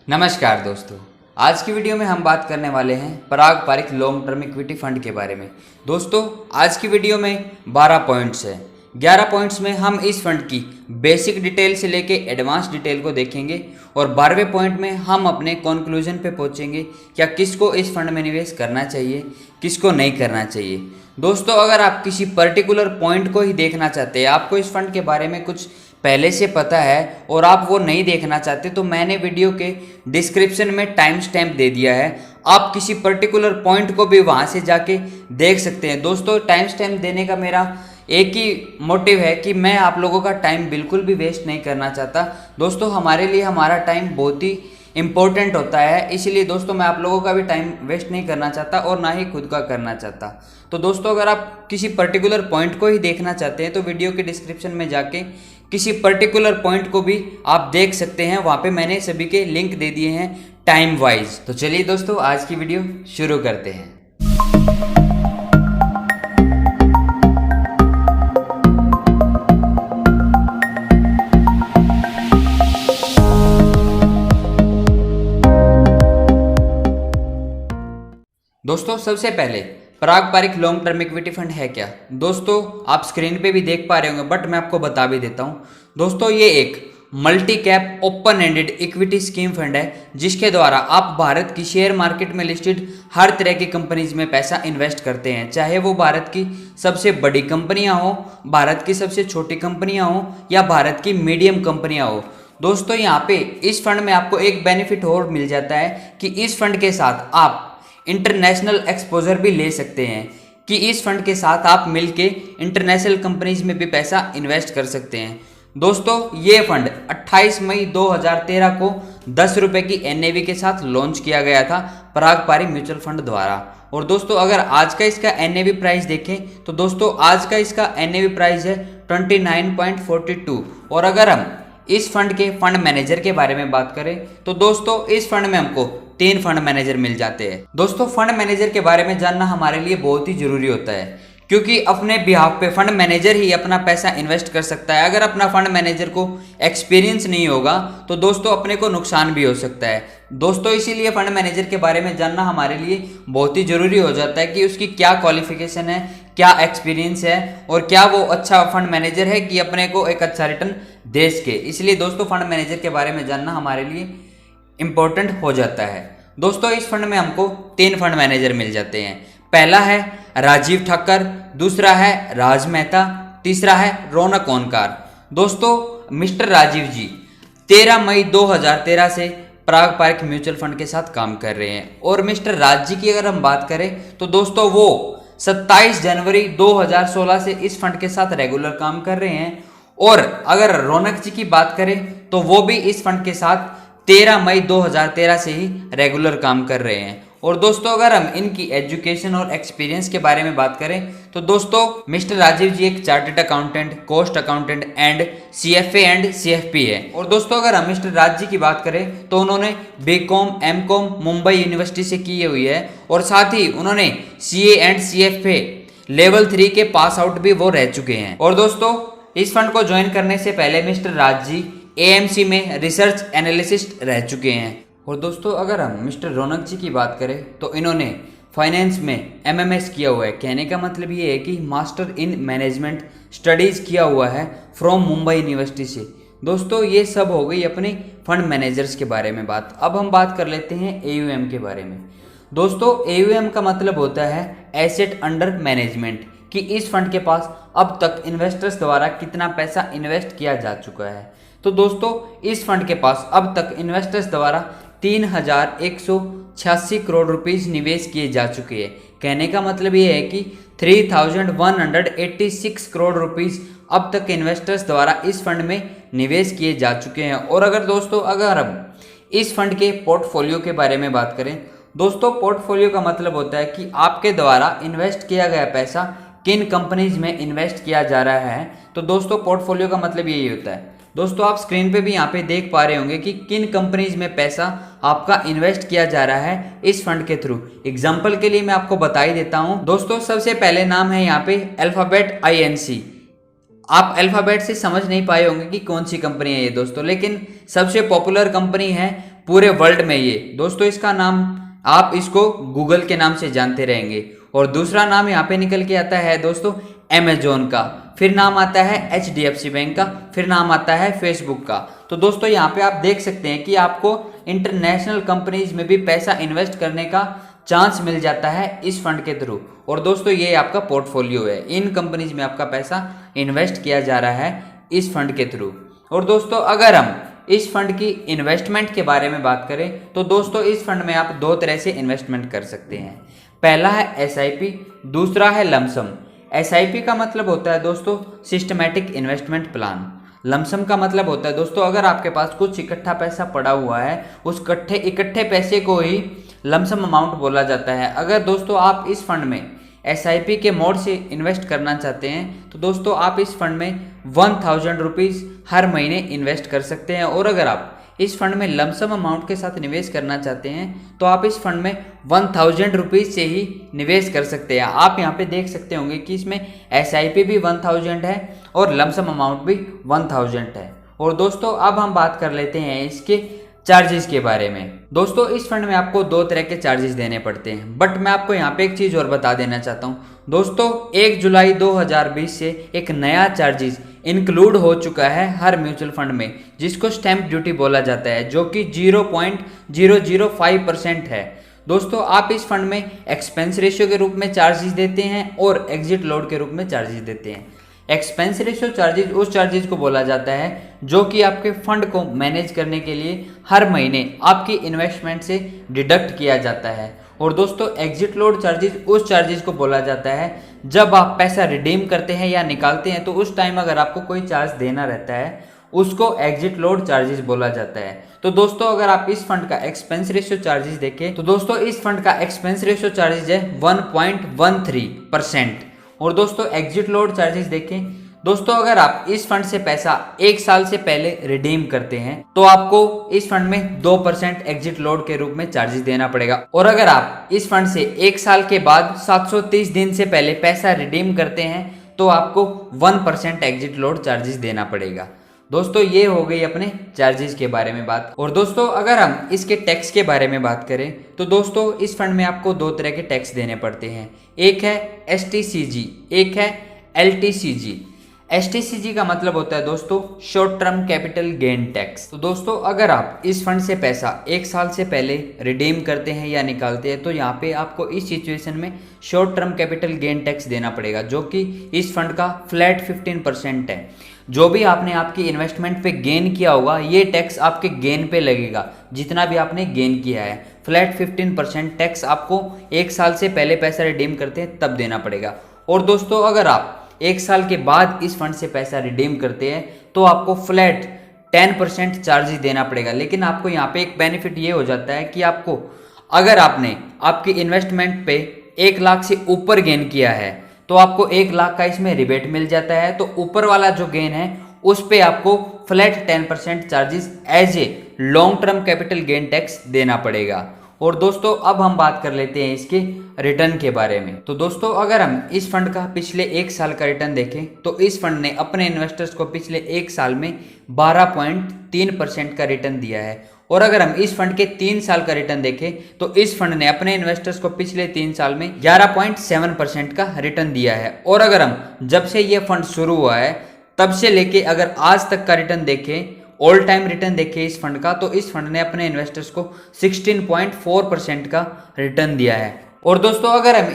नमस्कार दोस्तों। आज की वीडियो में हम बात करने वाले हैं Parag Parikh long term equity fund के बारे में। दोस्तों आज की वीडियो में 12 पॉइंट्स हैं। 11 पॉइंट्स में हम इस फंड की बेसिक डिटेल से लेके एडवांस डिटेल को देखेंगे और 12वें पॉइंट में हम अपने कंक्लूजन पे पहुंचेंगे क्या किसको इस फंड में निवेश करना चाहिए, किसको नहीं करना चाहिए। दोस्तों अगर आप किसी पर्टिकुलर पॉइंट को ही देखना चाहते हैं, आपको इस फंड के बारे में कुछ पहले से पता है और आप वो नहीं देखना चाहते, तो मैंने वीडियो के डिस्क्रिप्शन में टाइम स्टैम्प दे दिया है। आप किसी पर्टिकुलर पॉइंट को भी वहाँ से जाके देख सकते हैं। दोस्तों टाइम स्टैम्प देने का मेरा एक ही मोटिव है कि मैं आप लोगों का टाइम बिल्कुल भी वेस्ट नहीं करना चाहता। दोस्तों हमारे लिए हमारा टाइम बहुत ही इम्पोर्टेंट होता है, इसलिए दोस्तों मैं आप लोगों का भी टाइम वेस्ट नहीं करना चाहता और ना ही खुद का करना चाहता। तो दोस्तों अगर आप किसी पर्टिकुलर पॉइंट को ही देखना चाहते हैं तो वीडियो के डिस्क्रिप्शन में जाके किसी पर्टिकुलर पॉइंट को भी आप देख सकते हैं। वहाँ पे मैंने सभी के लिंक दे दिए हैं टाइम वाइज। तो चलिए दोस्तों आज की वीडियो शुरू करते हैं। दोस्तों सबसे पहले Parag Parikh long term equity fund है क्या। दोस्तों आप स्क्रीन पे भी देख पा रहे होंगे बट मैं आपको बता भी देता हूँ। दोस्तों ये एक multi cap open ended equity scheme fund है जिसके द्वारा आप भारत की शेयर मार्केट में लिस्टेड हर तरह की कंपनीज में पैसा इन्वेस्ट करते हैं, चाहे वो भारत की सबसे बड़ी कंपनियां हो, भारत की सबसे छोटी कंपनियां हो या भारत की मीडियम कंपनियां हो। दोस्तों यहाँ पे इस फंड में आपको एक बेनिफिट और मिल जाता है कि इस फंड के साथ आप इंटरनेशनल एक्सपोजर भी ले सकते हैं, कि इस फंड के साथ आप मिलके इंटरनेशनल कंपनीज में भी पैसा इन्वेस्ट कर सकते हैं। दोस्तों ये फंड 28 मई 2013 को 10 रुपये की NAV के साथ लॉन्च किया गया था पराग पारिख म्यूचुअल फंड द्वारा। और दोस्तों अगर आज का इसका NAV प्राइस देखें तो दोस्तों आज का इसका NAV प्राइस है 29.42। और अगर हम इस फंड के फंड मैनेजर के बारे में बात करें तो दोस्तों इस फंड में हमको 3 फंड मैनेजर मिल जाते हैं। दोस्तों फंड मैनेजर के बारे में जानना हमारे लिए बहुत ही जरूरी होता है, क्योंकि अपने बिहाफ पे फंड मैनेजर ही अपना पैसा इन्वेस्ट कर सकता है। अगर अपना फंड मैनेजर को एक्सपीरियंस नहीं होगा तो दोस्तों अपने को नुकसान भी हो सकता है। दोस्तों इसीलिए फंड मैनेजर के बारे में जानना हमारे लिए बहुत ही जरूरी हो जाता है कि उसकी क्या क्वालिफिकेशन है, क्या एक्सपीरियंस है और क्या वो अच्छा फंड मैनेजर है कि अपने को एक अच्छा रिटर्न दे सके। इसलिए दोस्तों फंड मैनेजर के बारे में जानना हमारे लिए इंपॉर्टेंट हो जाता है। दोस्तों इस फंड में हमको 3 फंड मैनेजर मिल जाते हैं। पहला है राजीव ठाकर, दूसरा है राज मेहता, तीसरा है रौनक ओनकार। दोस्तों मिस्टर राजीव जी 13 मई 2013 से पराग पारिख म्यूचुअल फंड के साथ काम कर रहे हैं। और मिस्टर राज जी की अगर हम बात करें तो दोस्तों वो 27 जनवरी 2016 से इस फंड के साथ रेगुलर काम कर रहे हैं। और अगर रौनक जी की बात करें तो वो भी इस फंड के साथ 13 मई 2013 से ही रेगुलर काम कर रहे हैं। और दोस्तों अगर हम इनकी एजुकेशन और एक्सपीरियंस के बारे में बात करें तो दोस्तों मिस्टर राजीव जी एक chartered accountant, cost accountant and CFA and CFP है। और दोस्तों अगर हम मिस्टर राज जी की बात करें तो उन्होंने BCom MCom मुंबई यूनिवर्सिटी से की हुई है और साथ ही उन्होंने CA एंड CFA लेवल 3 के पास आउट भी वो रह चुके हैं। और दोस्तों इस फंड को ज्वाइन करने से पहले मिस्टर राज जी AMC में रिसर्च एनालिसिस्ट रह चुके हैं। और दोस्तों अगर हम मिस्टर रौनक जी की बात करें तो इन्होंने फाइनेंस में MMS किया हुआ है। कहने का मतलब ये है कि मास्टर इन मैनेजमेंट स्टडीज़ किया हुआ है फ्रॉम मुंबई यूनिवर्सिटी से। दोस्तों ये सब हो गई अपने फंड मैनेजर्स के बारे में बात। अब हम बात कर लेते हैं AUM के बारे में। दोस्तों AUM का मतलब होता है एसेट अंडर मैनेजमेंट, कि इस फंड के पास अब तक इन्वेस्टर्स द्वारा कितना पैसा इन्वेस्ट किया जा चुका है। तो दोस्तों इस फंड के पास अब तक इन्वेस्टर्स द्वारा 3186 करोड़ रुपीस निवेश किए जा चुके हैं। कहने का मतलब ये है कि 3186 करोड़ रुपीस अब तक इन्वेस्टर्स द्वारा इस फंड में निवेश किए जा चुके हैं। और अगर दोस्तों अगर हम इस फंड के पोर्टफोलियो के बारे में बात करें, दोस्तों पोर्टफोलियो का मतलब होता है कि आपके द्वारा इन्वेस्ट किया गया पैसा किन कंपनीज में इन्वेस्ट किया जा रहा है। तो दोस्तों पोर्टफोलियो का मतलब यही होता है। दोस्तों आप स्क्रीन पे भी यहाँ पे देख पा रहे होंगे कि किन कंपनीज में पैसा आपका इन्वेस्ट किया जा रहा है इस फंड के थ्रू। एग्जांपल के लिए मैं आपको बता ही देता हूँ। दोस्तों सबसे पहले नाम है यहाँ पे अल्फाबेट INC। आप अल्फाबेट से समझ नहीं पाए होंगे कि कौन सी कंपनी है ये दोस्तों, लेकिन सबसे पॉपुलर कंपनी है पूरे वर्ल्ड में ये। दोस्तों इसका नाम आप इसको गूगल के नाम से जानते रहेंगे। और दूसरा नाम यहाँ पे निकल के आता है दोस्तों अमेजोन का, फिर नाम आता है HDFC बैंक का, फिर नाम आता है फेसबुक का। तो दोस्तों यहाँ पे आप देख सकते हैं कि आपको इंटरनेशनल कंपनीज में भी पैसा इन्वेस्ट करने का चांस मिल जाता है इस फंड के थ्रू। और दोस्तों ये आपका पोर्टफोलियो है, इन कंपनीज में आपका पैसा इन्वेस्ट किया जा रहा है इस फंड के थ्रू। और दोस्तों अगर हम इस फंड की इन्वेस्टमेंट के बारे में बात करें तो दोस्तों इस फंड में आप दो तरह से इन्वेस्टमेंट कर सकते हैं। पहला है SIP, दूसरा है लमसम। SIP का मतलब होता है दोस्तों सिस्टमैटिक इन्वेस्टमेंट प्लान। लमसम का मतलब होता है दोस्तों अगर आपके पास कुछ इकट्ठा पैसा पड़ा हुआ है, उस इकट्ठे पैसे को ही लमसम अमाउंट बोला जाता है। अगर दोस्तों आप इस फंड में SIP के मोड से इन्वेस्ट करना चाहते हैं तो दोस्तों आप इस फंड में 1000 रुपीज़ हर महीने इन्वेस्ट कर सकते हैं। और अगर आप इस फंड में लमसम अमाउंट के साथ निवेश करना चाहते हैं तो आप इस फंड में 1000 रुपीज़ से ही निवेश कर सकते हैं। आप यहाँ पे देख सकते होंगे कि इसमें SIP भी 1000 है और लमसम अमाउंट भी 1000 है। और दोस्तों अब हम बात कर लेते हैं इसके चार्जेस के बारे में। दोस्तों इस फंड में आपको दो तरह के चार्जेस देने पड़ते हैं, बट मैं आपको यहाँ पे एक चीज़ और बता देना चाहता हूँ। दोस्तों 1 जुलाई 2020 से एक नया चार्जेस इंक्लूड हो चुका है हर म्यूचुअल फंड में, जिसको स्टैंप ड्यूटी बोला जाता है, जो कि 0.005% है। दोस्तों आप इस फंड में एक्सपेंस रेशियो के रूप में चार्जेस देते हैं और एग्जिट लोड के रूप में चार्जेस देते हैं। एक्सपेंस रेशियो चार्जेस उस चार्जेस को बोला जाता है जो कि आपके फंड को मैनेज करने के लिए हर महीने आपकी इन्वेस्टमेंट से डिडक्ट किया जाता है। और दोस्तों एग्जिट लोड चार्जेस उस चार्जेस को बोला जाता है जब आप पैसा रिडीम करते हैं या निकालते हैं तो उस टाइम अगर आपको कोई चार्ज देना रहता है उसको एग्जिट लोड चार्जेस बोला जाता है। तो दोस्तों अगर आप इस फंड का एक्सपेंस रेशियो चार्जेस देखें तो दोस्तों इस फंड का एक्सपेंस रेशियो चार्जेस है 1.13%। और दोस्तों एग्जिट लोड चार्जेस देखें दोस्तों अगर आप इस फंड से पैसा 1 साल से पहले रिडीम करते हैं तो आपको इस फंड में 2% एग्जिट लोड के रूप में चार्जेस देना पड़ेगा। और अगर आप इस फंड से 1 साल के बाद 730 दिन से पहले पैसा रिडीम करते हैं तो आपको 1% एग्जिट लोड चार्जेस देना पड़ेगा। दोस्तों ये हो गई अपने चार्जेस के बारे में बात। और दोस्तों अगर हम इसके टैक्स के बारे में बात करें तो दोस्तों इस फंड में आपको दो तरह के टैक्स देने पड़ते हैं, एक है STCG, एक है LTCG। STCG का मतलब होता है दोस्तों short term capital gain tax. तो दोस्तों अगर आप इस फंड से पैसा 1 साल से पहले रिडीम करते हैं या निकालते हैं तो यहाँ पे आपको इस सिचुएशन में short term capital gain tax देना पड़ेगा, जो कि इस फंड का फ्लैट 15% है। जो भी आपने आपकी इन्वेस्टमेंट पे गेन किया होगा ये टैक्स आपके गेन पे लगेगा, जितना भी आपने गेन किया है। फ्लैट 15% टैक्स आपको 1 साल से पहले पैसा रिडीम करते हैं तब देना पड़ेगा। और दोस्तों अगर आप 1 साल के बाद इस फंड से पैसा रिडीम करते हैं तो आपको फ्लैट 10% चार्जेस देना पड़ेगा। लेकिन आपको यहाँ पे एक बेनिफिट ये हो जाता है कि आपको अगर आपने आपकी इन्वेस्टमेंट पे 1 लाख से ऊपर गेन किया है तो आपको 1 लाख का इसमें रिबेट मिल जाता है। तो ऊपर वाला जो गेन है उस पे आपको flat 10% charges as a long term capital gain tax देना पड़ेगा। और दोस्तों अब हम बात कर लेते हैं इसके रिटर्न के बारे में। तो दोस्तों अगर हम इस फंड का पिछले 1 साल का रिटर्न देखें तो इस फंड ने अपने इन्वेस्टर्स को पिछले 1 साल में 12.3% का रिटर्न दिया है। और अगर हम इस फंड के 3 साल का रिटर्न देखें तो इस फंड ने अपने इन्वेस्टर्स को पिछले 3 साल में 11.7% का रिटर्न दिया है। और अगर हम जब से ये फंड शुरू हुआ है तब से लेके अगर आज तक का रिटर्न देखें, ऑल टाइम रिटर्न देखें इस फंड का, तो इस फंड ने अपने इन्वेस्टर्स को 16.4% का रिटर्न दिया है। और दोस्तों अगर हम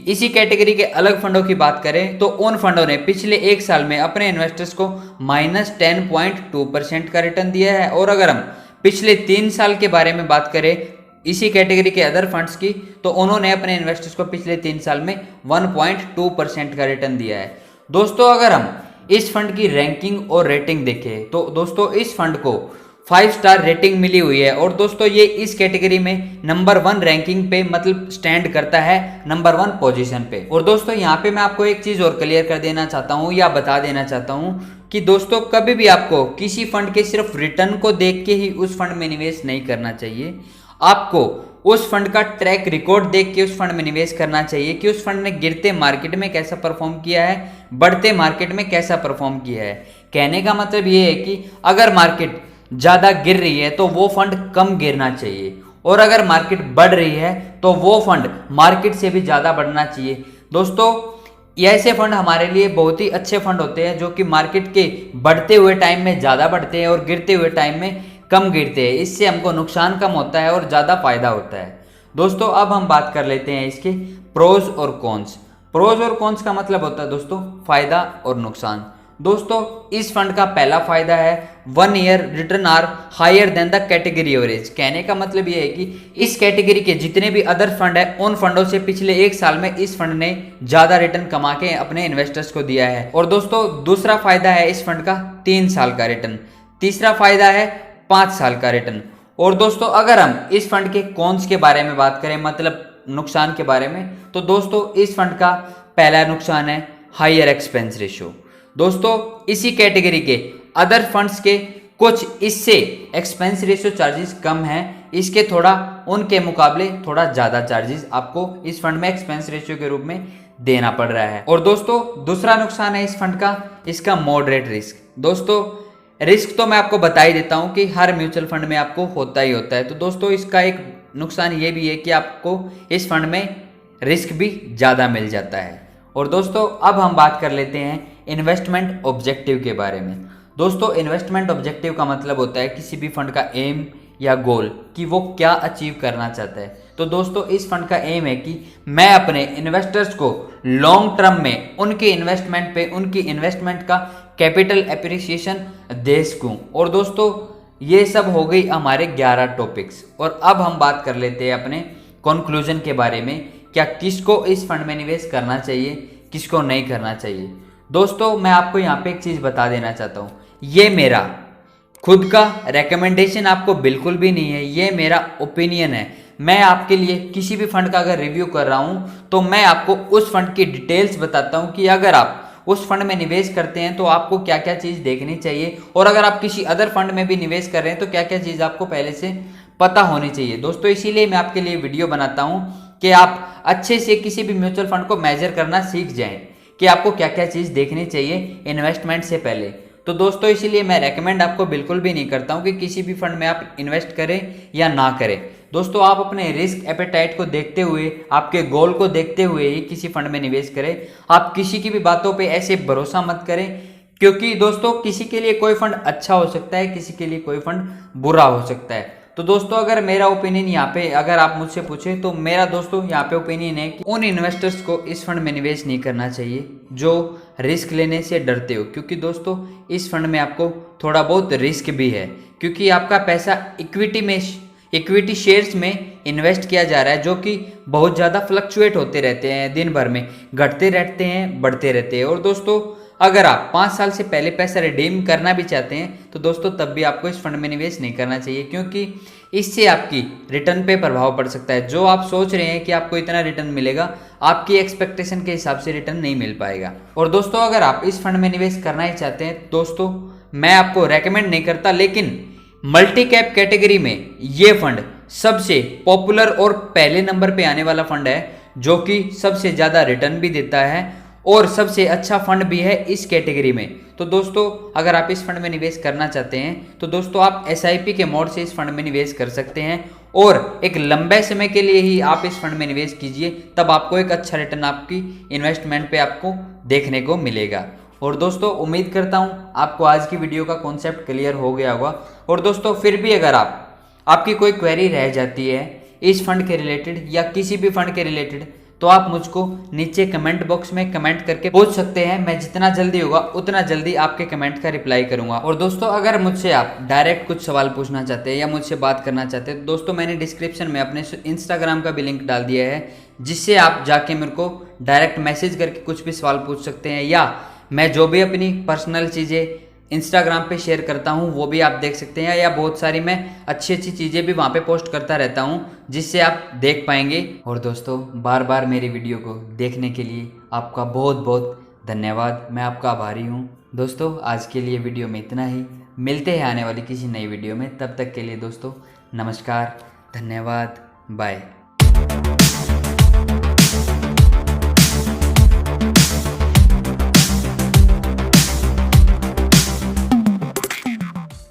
इसी कैटेगरी के अलग फंडों की बात करें तो उन फंडों ने पिछले 1 साल में अपने इन्वेस्टर्स को -10.2% का रिटर्न दिया है। और अगर हम पिछले 3 साल के बारे में बात करें इसी कैटेगरी के अदर फंड्स की तो उन्होंने अपने इन्वेस्टर्स को पिछले 3 साल में 1.2% का रिटर्न दिया है। दोस्तों अगर हम इस फंड की रैंकिंग और रेटिंग देखें तो दोस्तों इस फंड को 5 स्टार रेटिंग मिली हुई है। और दोस्तों ये इस कैटेगरी में नंबर 1 रैंकिंग पे मतलब स्टैंड करता है नंबर 1 पोजीशन पे। और दोस्तों यहाँ पे मैं आपको एक चीज और क्लियर कर देना चाहता हूँ या बता देना चाहता हूँ कि दोस्तों कभी भी आपको किसी फंड के सिर्फ रिटर्न को देख के ही उस फंड में निवेश नहीं करना चाहिए। आपको उस फंड का ट्रैक रिकॉर्ड देख के उस फंड में निवेश करना चाहिए कि उस फंड ने गिरते मार्केट में कैसा परफॉर्म किया है, बढ़ते मार्केट में कैसा परफॉर्म किया है। कहने का मतलब ये है कि अगर मार्केट ज़्यादा गिर रही है तो वो फंड कम गिरना चाहिए, और अगर मार्केट बढ़ रही है तो वो फंड मार्केट से भी ज़्यादा बढ़ना चाहिए। दोस्तों ये ऐसे फंड हमारे लिए बहुत ही अच्छे फंड होते हैं जो कि मार्केट के बढ़ते हुए टाइम में ज़्यादा बढ़ते हैं और गिरते हुए टाइम में कम गिरते हैं। इससे हमको नुकसान कम होता है और ज़्यादा फायदा होता है। दोस्तों अब हम बात कर लेते हैं इसके प्रोज और कॉन्स। प्रोज और कॉन्स का मतलब होता है दोस्तों फायदा और नुकसान। दोस्तों इस फंड का पहला फायदा है 1 year return are higher than the category average. कहने का मतलब ये है कि इस कैटेगरी के जितने भी अदर फंड है उन फंडों से पिछले 1 साल में इस फंड ने ज्यादा रिटर्न कमा के अपने इन्वेस्टर्स को दिया है। और दोस्तों दूसरा फायदा है इस फंड का 3 साल का रिटर्न। तीसरा फायदा है 5 साल का रिटर्न। और दोस्तों अगर हम इस फंड के कॉन्स के बारे में बात करें, मतलब नुकसान के बारे में, तो दोस्तों इस फंड का पहला नुकसान है हायर एक्सपेंस रेशियो। दोस्तों इसी कैटेगरी के अदर फंड्स के कुछ इससे एक्सपेंस रेशियो चार्जेस कम हैं, इसके थोड़ा उनके मुकाबले थोड़ा ज़्यादा चार्जेस आपको इस फंड में एक्सपेंस रेशियो के रूप में देना पड़ रहा है। और दोस्तों दूसरा नुकसान है इस फंड का इसका मॉडरेट रिस्क। दोस्तों रिस्क तो मैं आपको बता ही देता हूं कि हर म्यूचुअल फंड में आपको होता ही होता है। तो दोस्तों इसका एक नुकसान ये भी है कि आपको इस फंड में रिस्क भी ज़्यादा मिल जाता है। और दोस्तों अब हम बात कर लेते हैं इन्वेस्टमेंट ऑब्जेक्टिव के बारे में। दोस्तों इन्वेस्टमेंट ऑब्जेक्टिव का मतलब होता है किसी भी फंड का एम या गोल कि वो क्या अचीव करना चाहता है। तो दोस्तों इस फंड का एम है कि मैं अपने इन्वेस्टर्स को लॉन्ग टर्म में उनके इन्वेस्टमेंट पे उनकी इन्वेस्टमेंट का कैपिटल एप्रिसिएशन दे सकूं। और दोस्तों ये सब हो गई हमारे 11 टॉपिक्स। और अब हम बात कर लेते हैं अपने कंक्लूजन के बारे में, क्या किसको इस फंड में निवेश करना चाहिए, किसको नहीं करना चाहिए। दोस्तों मैं आपको यहाँ पे एक चीज़ बता देना चाहता हूँ, ये मेरा खुद का रेकमेंडेशन आपको बिल्कुल भी नहीं है, ये मेरा ओपिनियन है। मैं आपके लिए किसी भी फंड का अगर रिव्यू कर रहा हूँ तो मैं आपको उस फंड की डिटेल्स बताता हूँ कि अगर आप उस फंड में निवेश करते हैं तो आपको क्या क्या चीज़ देखनी चाहिए, और अगर आप किसी अदर फंड में भी निवेश कर रहे हैं तो क्या क्या चीज़ आपको पहले से पता होनी चाहिए। दोस्तों इसीलिए मैं आपके लिए वीडियो बनाता हूँ कि आप अच्छे से किसी भी म्यूचुअल फंड को मेजर करना सीख जाएं कि आपको क्या क्या चीज़ देखनी चाहिए इन्वेस्टमेंट से पहले। तो दोस्तों इसीलिए मैं रेकमेंड आपको बिल्कुल भी नहीं करता हूं कि किसी भी फंड में आप इन्वेस्ट करें या ना करें। दोस्तों आप अपने रिस्क एपेटाइट को देखते हुए, आपके गोल को देखते हुए ही किसी फंड में निवेश करें। आप किसी की भी बातों पे ऐसे भरोसा मत करें, क्योंकि दोस्तों किसी के लिए कोई फंड अच्छा हो सकता है, किसी के लिए कोई फंड बुरा हो सकता है। तो दोस्तों अगर मेरा ओपिनियन यहाँ पे अगर आप मुझसे पूछे तो मेरा दोस्तों यहाँ पे ओपिनियन है कि उन इन्वेस्टर्स को इस फंड में निवेश नहीं करना चाहिए जो रिस्क लेने से डरते हो, क्योंकि दोस्तों इस फंड में आपको थोड़ा बहुत रिस्क भी है, क्योंकि आपका पैसा इक्विटी शेयर्स में इन्वेस्ट किया जा रहा है जो कि बहुत ज़्यादा फ्लक्चुएट होते रहते हैं, दिन भर में घटते रहते हैं, बढ़ते रहते हैं। और दोस्तों अगर आप 5 साल से पहले पैसा रिडीम करना भी चाहते हैं तो दोस्तों तब भी आपको इस फंड में निवेश नहीं करना चाहिए, क्योंकि इससे आपकी रिटर्न पे प्रभाव पड़ सकता है। जो आप सोच रहे हैं कि आपको इतना रिटर्न मिलेगा, आपकी एक्सपेक्टेशन के हिसाब से रिटर्न नहीं मिल पाएगा। और दोस्तों अगर आप इस फंड में निवेश करना ही चाहते हैं दोस्तों मैं आपको रेकमेंड नहीं करता, लेकिन मल्टी कैप कैटेगरी में ये फंड सबसे पॉपुलर और पहले नंबर पे आने वाला फंड है, जो कि सबसे ज़्यादा रिटर्न भी देता है और सबसे अच्छा फंड भी है इस कैटेगरी में। तो दोस्तों अगर आप इस फंड में निवेश करना चाहते हैं तो दोस्तों आप SIP के मोड से इस फंड में निवेश कर सकते हैं, और एक लंबे समय के लिए ही आप इस फंड में निवेश कीजिए, तब आपको एक अच्छा रिटर्न आपकी इन्वेस्टमेंट पे आपको देखने को मिलेगा। और दोस्तों उम्मीद करता हूँ आपको आज की वीडियो का कॉन्सेप्ट क्लियर हो गया होगा। और दोस्तों फिर भी अगर आपकी कोई क्वेरी रह जाती है इस फंड के रिलेटेड या किसी भी फंड के रिलेटेड, तो आप मुझको नीचे कमेंट बॉक्स में कमेंट करके पूछ सकते हैं। मैं जितना जल्दी होगा उतना जल्दी आपके कमेंट का रिप्लाई करूंगा। और दोस्तों अगर मुझसे आप डायरेक्ट कुछ सवाल पूछना चाहते हैं या मुझसे बात करना चाहते हैं तो दोस्तों मैंने डिस्क्रिप्शन में अपने इंस्टाग्राम का भी लिंक डाल दिया है, जिससे आप जाके मेरे को डायरेक्ट मैसेज करके कुछ भी सवाल पूछ सकते हैं, या मैं जो भी अपनी पर्सनल चीज़ें इंस्टाग्राम पे शेयर करता हूँ वो भी आप देख सकते हैं, या बहुत सारी मैं अच्छी अच्छी चीज़ें भी वहाँ पे पोस्ट करता रहता हूँ जिससे आप देख पाएंगे। और दोस्तों बार बार मेरी वीडियो को देखने के लिए आपका बहुत बहुत धन्यवाद, मैं आपका आभारी हूँ। दोस्तों आज के लिए वीडियो में इतना ही, मिलते हैं आने वाली किसी नई वीडियो में। तब तक के लिए दोस्तों नमस्कार, धन्यवाद, बाय।